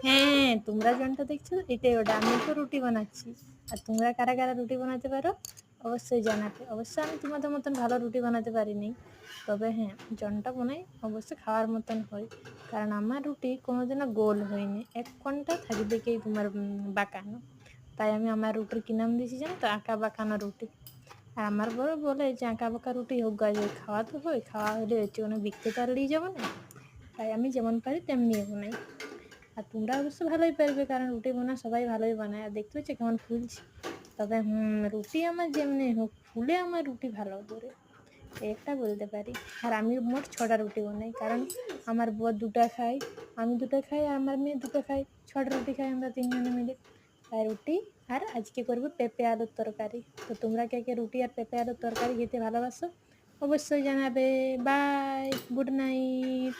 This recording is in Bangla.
হ্যাঁ, তোমরা যেমনটা দেখছো এটাই ওটা। আমি তো রুটি বানাচ্ছি। আর তোমরা কারা কারা রুটি বানাতে পারো অবশ্যই জানাবে। অবশ্য আমি তোমাদের মতন ভালো রুটি বানাতে পারিনি, তবে হ্যাঁ যনটা বানাই অবশ্যই খাওয়ার মতন হয়। কারণ আমার রুটি কোনোদিনও গোল হয়নি, এক কোণটা থাকবে কি তোমার বাঁকানো। তাই আমি আমার রুটির কি নাম দিয়েছি জানো তো, আঁকা বাঁকানো রুটি। আর আমার বড় বলে যে আঁকা বাঁকা রুটি হোক গাছ, খাওয়া তো হয়, খাওয়া হলে হচ্ছে কোনো বিকতে পারলেই যাবো না। তাই আমি যেমন পারি তেমনি বানাই। আর তোমরা অবশ্য ভালোই পারবে, কারণ রুটি বানা সবাই ভালোই বানায়। আর দেখতে পাচ্ছ কেমন ফুলছে। তবে রুটি আমার যেমনি হোক ফুলে আমার রুটি ভালো করে, একটা বলতে পারি। আর আমি মোট 6টা রুটি বানাই, কারণ আমার বর 2টা খায়, আমি 2টা খাই, আর আমার মেয়ে 2টা খায়। 6টা রুটি খাই আমরা 3 জনে মিলে। তাই রুটি, আর আজকে করবো পেঁপে আলুর তরকারি। তো তোমরা কে কে রুটি আর পেঁপে আলুর তরকারি খেতে ভালোবাসো অবশ্যই জানাবে। Bye, good night.